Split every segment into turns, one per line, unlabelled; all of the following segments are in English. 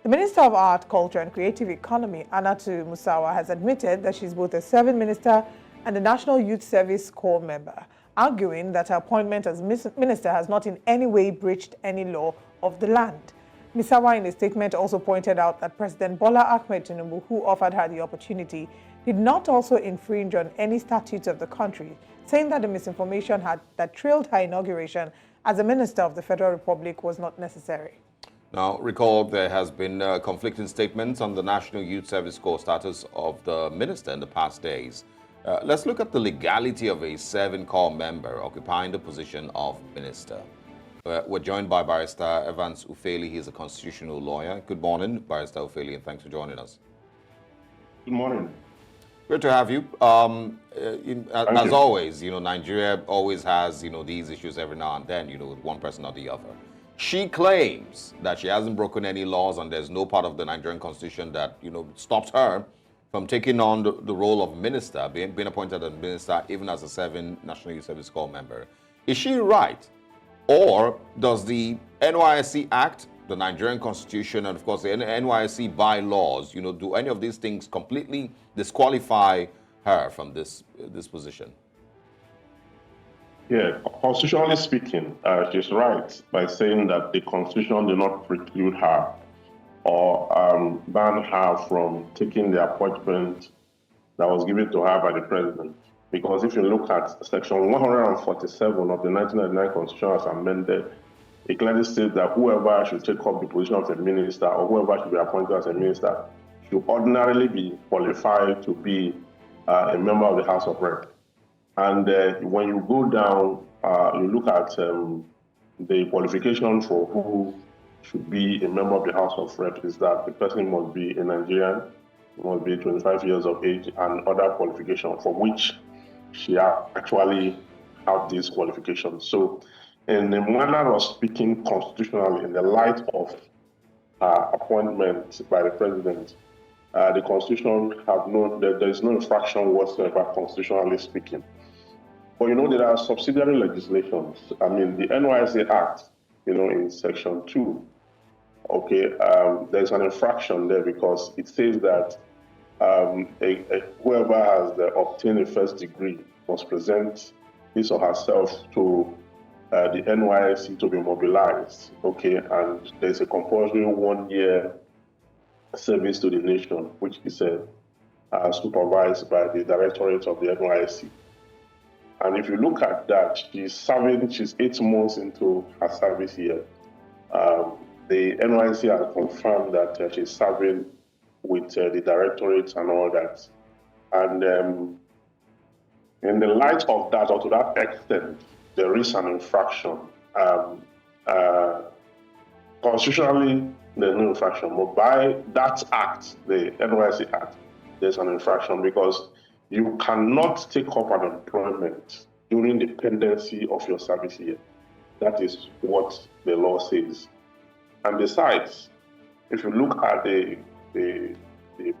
The Minister of Art, Culture and Creative Economy, Hannatu Musawa, has admitted that she's both a serving minister and a National Youth Service Corps member, arguing that her appointment as minister has not in any way breached any law of the land. Musawa, in a statement, also pointed out that President Bola Ahmed Tinubu, who offered her the opportunity, did not also infringe on any statutes of the country, saying that the misinformation that trailed her inauguration as a minister of the Federal Republic was not necessary.
Now, recall there has been conflicting statements on the National Youth Service Corps status of the minister in the past days. Let's look at the legality of a serving corps member occupying the position of minister. We're joined by Barrister Evans Ufeli. He's a constitutional lawyer. Good morning, Barrister Ufeli, and thanks for joining us.
Good morning.
Great to have you. As always, Nigeria always has, these issues every now and then, with one person or the other. She claims that she hasn't broken any laws and there's no part of the Nigerian constitution that, stops her from taking on the role of minister, being appointed as minister, even as a serving National Youth Service Corps member. Is she right? Or does the NYSC Act, the Nigerian Constitution, and of course the NYSC bylaws, do any of these things completely disqualify her from this position?
Yeah, constitutionally speaking, she's right by saying that the Constitution did not preclude her or ban her from taking the appointment that was given to her by the president. Because if you look at Section 147 of the 1999 Constitution as amended, it clearly states that whoever should take up the position of a minister or whoever should be appointed as a minister should ordinarily be qualified to be a member of the House of Reps. And when you go down, you look at the qualification for who should be a member of the House of Reps is that the person must be a Nigerian, must be 25 years of age, and other qualifications for which she actually have these qualifications. So in the manner of speaking constitutionally, in the light of appointment by the president, the Constitution there is no infraction whatsoever constitutionally speaking. But there are subsidiary legislations. I mean, the NYSC Act, in Section 2, there's an infraction there because it says that whoever has obtained a first degree must present his or herself to the NYSC to be mobilized, and there's a compulsory 1-year service to the nation, which is supervised by the Directorate of the NYSC. And if you look at that, she's 8 months into her service year. The NYSC has confirmed that she's serving with the Directorate and all that. And in the light of that, or to that extent, there is an infraction. Constitutionally, there's no infraction, but by that act, the NYSC Act, there's an infraction because you cannot take up an employment during the pendency of your service year. That is what the law says. And besides, if you look at the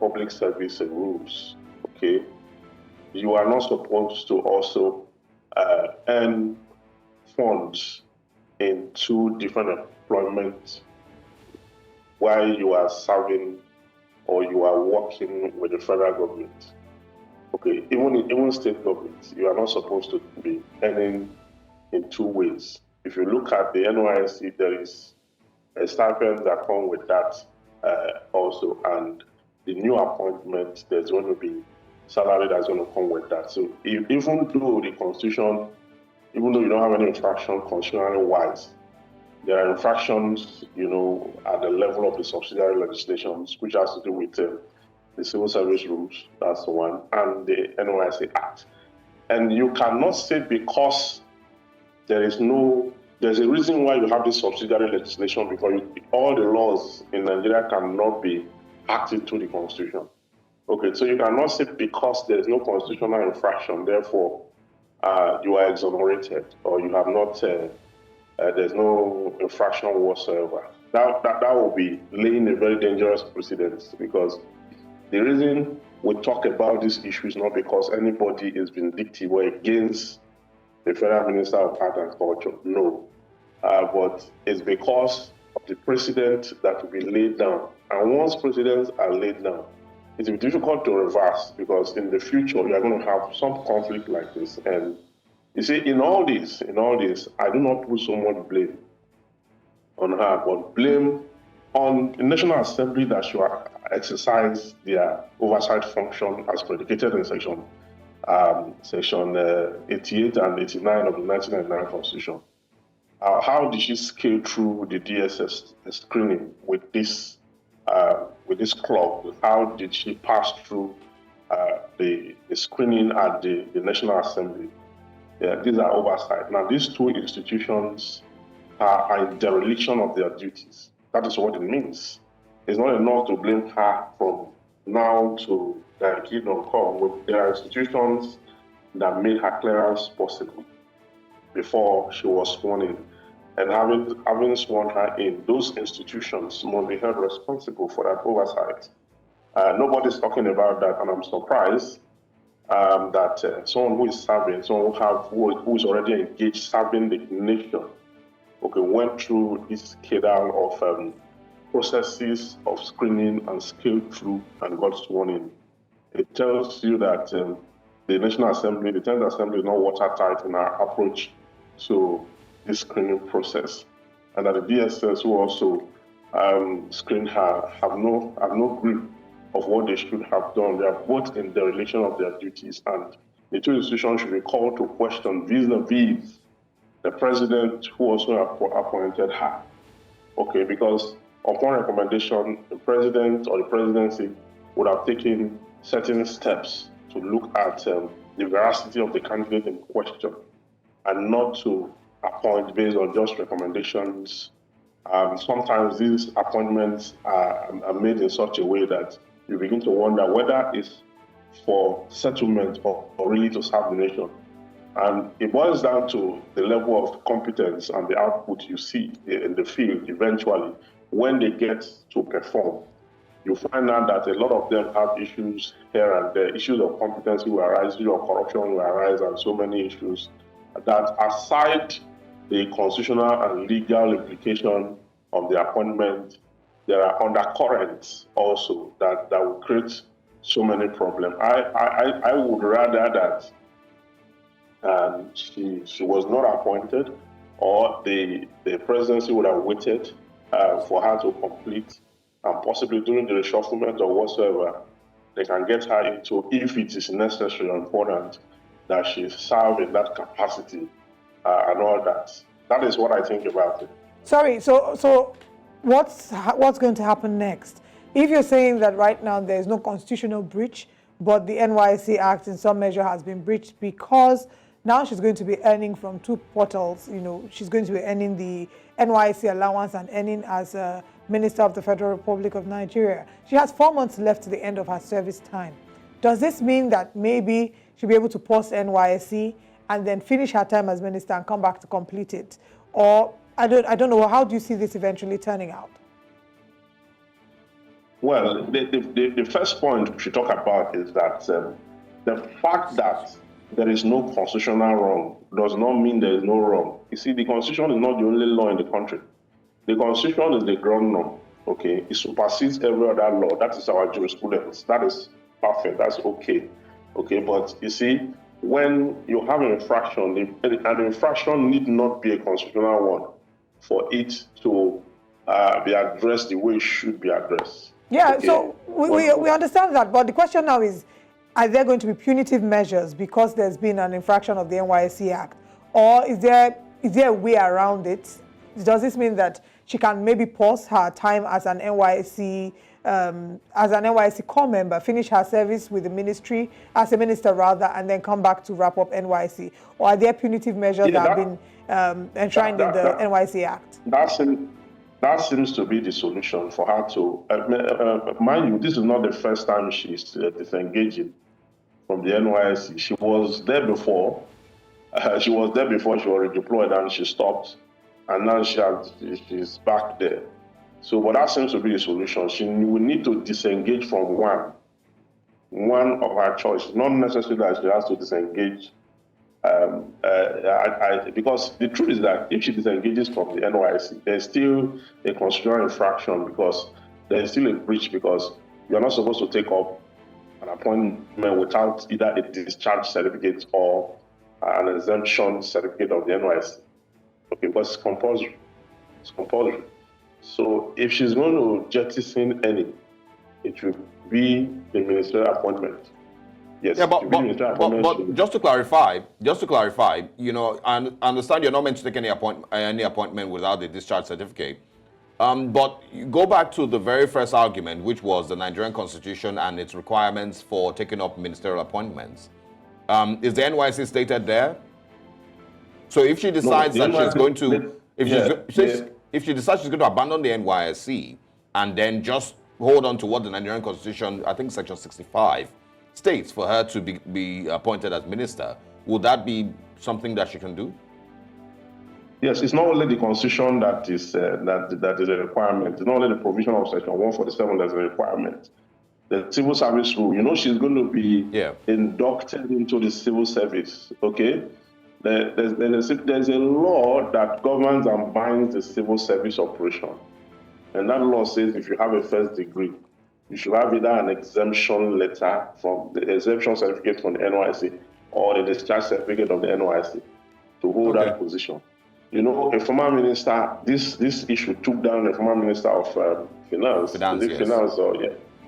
public service rules, you are not supposed to also earn funds in 2 different employments while you are serving or you are working with the federal government. Even state government, you are not supposed to be earning in 2 ways. If you look at the NYSC, there is a stipend that comes with that also, and the new appointment, there's going to be salary that's going to come with that. So even though the Constitution, even though you don't have any infraction constitutionally wise, there are infractions, at the level of the subsidiary legislations, which has to do with the civil service rules, that's the one, and the NYSC Act. And you cannot say because there's a reason why you have this subsidiary legislation, because all the laws in Nigeria cannot be acted to the Constitution. So you cannot say because there is no constitutional infraction, therefore you are exonerated, or you have not, there's no infraction whatsoever. That will be laying a very dangerous precedent, because the reason we talk about this issue is not because anybody is vindictive or against the Federal Minister of Art and Culture, no. But it's because of the precedent that will be laid down And once precedents are laid down, it will be difficult to reverse, because in the future you are going to have some conflict like this. And you see, in all this, I do not put so much blame on her, but blame on the National Assembly that should exercise their oversight function as predicated in section 88 and 89 of the 1999 Constitution. How did she scale through the DSS screening with this club? How did she pass through the screening at the National Assembly? These are oversight. Now, these two institutions are in dereliction of their duties. That is what it means. It's not enough to blame her from now to the kingdom come. There are institutions that made her clearance possible before she was sworn in. And having sworn her in, those institutions must be held responsible for that oversight. Nobody's talking about that, and I'm surprised that someone who is serving, someone who is already engaged serving the nation, went through this cadre of processes of screening and scaled through and got sworn in. It tells you that the National Assembly, the 10th Assembly, is not watertight in our approach to this screening process, and that the DSS who also screened her have no grip of what they should have done. They are both in dereliction of their duties, and the two institutions should be called to question vis-a-vis the president who also appointed her. Because upon recommendation, the president or the presidency would have taken certain steps to look at the veracity of the candidate in question, and not to appoint based on just recommendations. Sometimes these appointments are made in such a way that you begin to wonder whether it's for settlement or really to serve the nation. And it boils down to the level of competence and the output you see in the field eventually. When they get to perform, you find out that a lot of them have issues here and there. Issues of competency will arise, issues of corruption will arise, and so many issues that, aside the constitutional and legal implication of the appointment, there are undercurrents also that will create so many problems. I would rather that she was not appointed, or the presidency would have waited for her to complete, and possibly during the reshufflement or whatsoever, they can get her into, if it is necessary and important, that she serve in that capacity and all that. That is what I think about it.
Sorry, so what's going to happen next? If you're saying that right now there is no constitutional breach, but the NYSC Act in some measure has been breached because now she's going to be earning from two portals. She's going to be earning the NYSC allowance and earning as a Minister of the Federal Republic of Nigeria. She has 4 months left to the end of her service time. Does this mean that maybe she'll be able to post NYSC and then finish her time as minister and come back to complete it? Or I don't know, how do you see this eventually turning out?
Well, the first point we should talk about is that the fact that there is no constitutional wrong does not mean there is no wrong. You see, the Constitution is not the only law in the country. The Constitution is the ground norm, It supersedes every other law. That is our jurisprudence. That is perfect. That's okay. But you see, when you have an infraction, an infraction need not be a constitutional one for it to be addressed the way it should be addressed.
Yeah, so we understand that, but the question now is, are there going to be punitive measures because there's been an infraction of the NYSC Act? Or is there a way around it? Does this mean that she can maybe pause her time as an NYSC core member, finish her service with the ministry, as a minister rather, and then come back to wrap up NYSC? Or are there punitive measures that have been enshrined in the NYSC Act?
That seems to be the solution for her to, mind you, this is not the first time she's disengaging from the NYSC. She was there before. She was redeployed and she stopped, and now she's back there. So, but that seems to be the solution. She will need to disengage from one of her choices. Not necessarily that she has to disengage. Because the truth is that if she disengages from the NYSC, there's still a constitutional infraction, because there is still a breach because you're not supposed to take up an appointment without either a discharge certificate or an exemption certificate of the NYSC. Okay, but it's compulsory. It's compulsory. So if she's going to jettison any, it will be the ministerial appointment. Yes.
Yeah, but just to clarify, you know, I understand you're not meant to take any appointment without the discharge certificate. But you go back to the very first argument, which was the Nigerian Constitution and its requirements for taking up ministerial appointments. Is the NYSC stated there? So if she decides that she's going to, if she decides she's going to abandon the NYSC and then just hold on to what the Nigerian Constitution, I think Section 65, states for her to be appointed as minister, would that be something that she can do?
Yes, it's not only the Constitution that is that is a requirement. It's not only the provision of Section 147 that's a requirement. The civil service rule, you know, she's going to be inducted into the civil service. Okay, there's a law that governs and binds the civil service operation, and that law says if you have a first degree, you should have either an exemption letter from the exemption certificate from the NYSC or the discharge certificate of the NYSC to hold that position. You know, a former minister, this issue took down a former minister of finance. Finance, or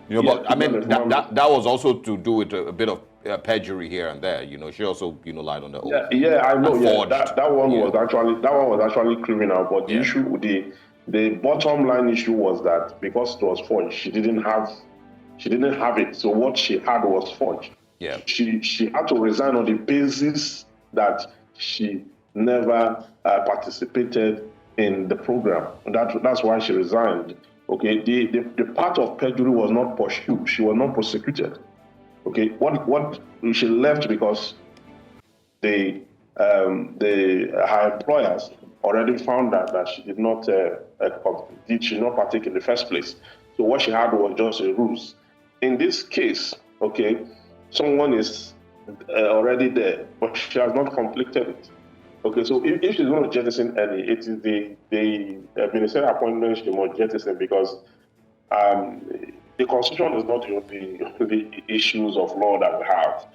You know, but I mean, that was also to do with a bit of perjury here and there. You know, she also, you know, lied on the oath.
I know. Yeah, that one was actually criminal. But the issue, the bottom line issue was that because it was forged, she didn't have it. So what she had was forged.
Yeah.
She had to resign on the basis that she never participated in the program. That's why she resigned. Okay, the part of perjury was not pursued. She was not prosecuted. Okay, what she left because her employers already found that she did not partake in the first place. So what she had was just a ruse. In this case, okay, someone is already there, but she has not completed it. Okay, so if she's going to jettison any, it is the ministerial appointment she must jettison because the Constitution is not the only issues of law that we have.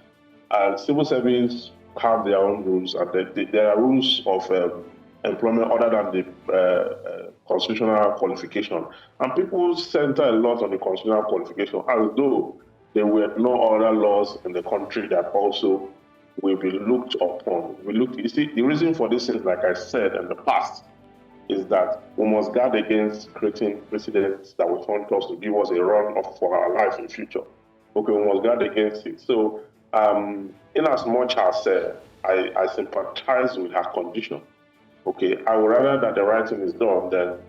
Civil service have their own rules, and there are rules of employment other than the constitutional qualification. And people center a lot on the constitutional qualification as though there were no other laws in the country that also will be looked upon. You see, the reason for this is, like I said in the past, is that we must guard against creating precedents that will want us to give us a run for our life in future. Okay, we must guard against it. So, in as much as I sympathize with her condition, okay, I would rather that the right thing is done than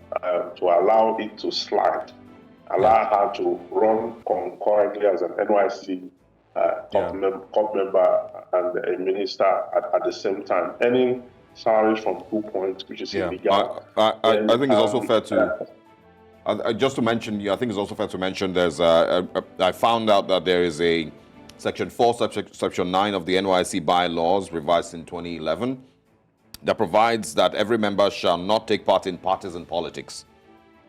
to allow it to slide, allow her to run concurrently as an NYSC top member and a minister at the same time, earning salaries from 2 points, which is illegal.
I think it's also fair to just to mention. I think it's also fair to mention. There's I found out that there is a Section 4, Section 9 of the NYSC bylaws, revised in 2011, that provides that every member shall not take part in partisan politics.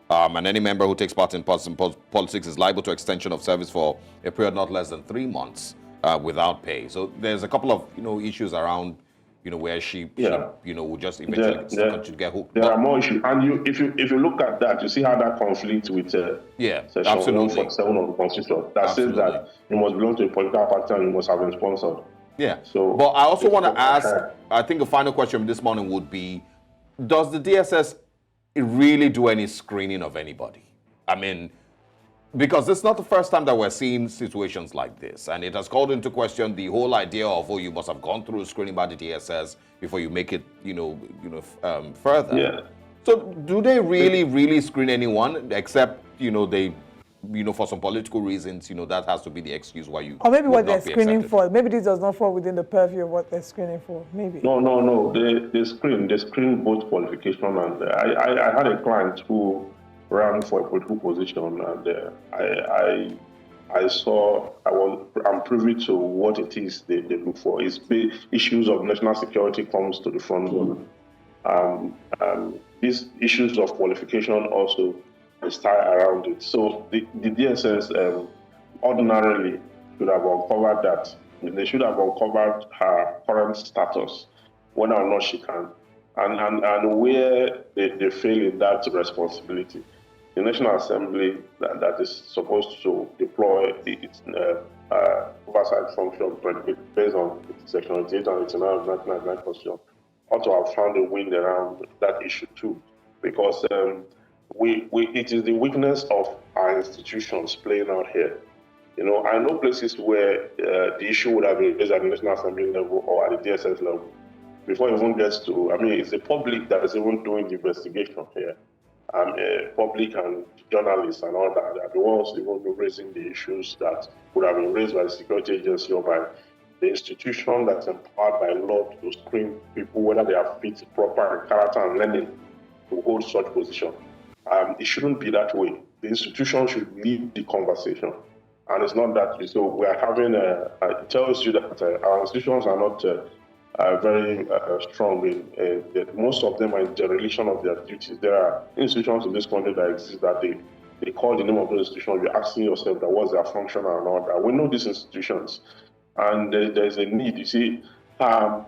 And any member who takes part in partisan politics is liable to extension of service for a period not less than 3 months without pay. So there's a couple of issues around where she will just eventually get hooked.
There are more issues, and if you look at that, you see how that conflicts with Section 147 of the Constitution that says that you must belong to a political party and you must have been sponsored.
Yeah. So, but I also want to ask. I think the final question this morning would be: does the DSS really do any screening of anybody? I mean, because it's not the first time that we're seeing situations like this, and it has called into question the whole idea of, you must have gone through screening by the DSS before you make it, further. Yeah. So, do they really screen anyone, except they, for some political reasons, that has to be the excuse why you.
Or maybe what they're screening for. Maybe this does not fall within the purview of what they're screening for. Maybe.
No. They screen both qualification and I had a client who ran for a political position, and I'm privy to what it is they look for. It's issues of national security comes to the front. These issues of qualification also is tied around it. So the DSS ordinarily should have uncovered that. They should have uncovered her current status, whether or not she can, and where they fail in that responsibility. The National Assembly that is supposed to deploy its oversight function based on Section 88 and 89 of the 1999 Constitution ought to have found a wind around that issue too, because it is the weakness of our institutions playing out here. You know, I know places where the issue would have been raised at the National Assembly level or at the DSS level before it even gets to, I mean, it's the public that is even doing the investigation here. Public and journalists and all that are the ones even raising the issues that would have been raised by the security agency or by the institution that's empowered by law to screen people whether they are fit, proper in character and learning to hold such position. It shouldn't be that way. The institution should lead the conversation, and it's not that. So we are having. It tells you that our institutions are not very strong in most of them are in dereliction of their duties. There are institutions in this country that exist that they call the name of those institutions. You're asking yourself that what's their function and all that. We know these institutions, and there's a need. You see, our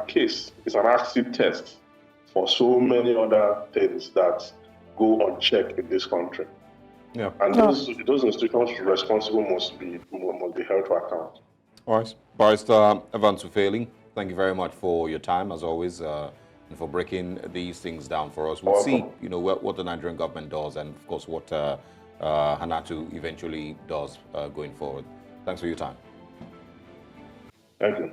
case is an acid test for so many other things that go unchecked in this country.
Yeah.
And those institutions responsible must be held to account.
All right. Barrister Evan Tufeli, thank you very much for your time, as always, and for breaking these things down for us. We'll see, you know, what the Nigerian government does, and of course what Hannatu eventually does going forward. Thanks for your time.
Thank you.